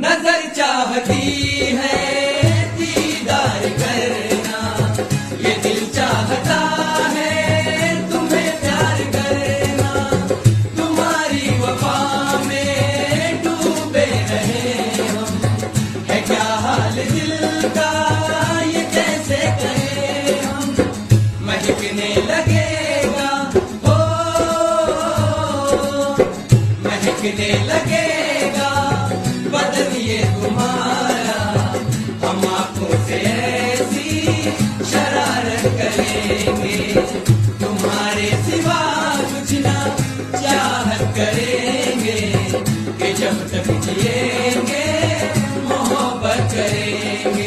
नजर चाहती है दीदार करना, ये दिल चाहता है तुम्हें प्यार करना। तुम्हारी वफा में डूबे रहे हम, है क्या हाल दिल का ये कैसे कहें हम। महकने लगेगा हो, महकने लगेगा बदन ये तुम्हारा, हम आंखों से ऐसी शरारत करेंगे तुम्हारे सिवा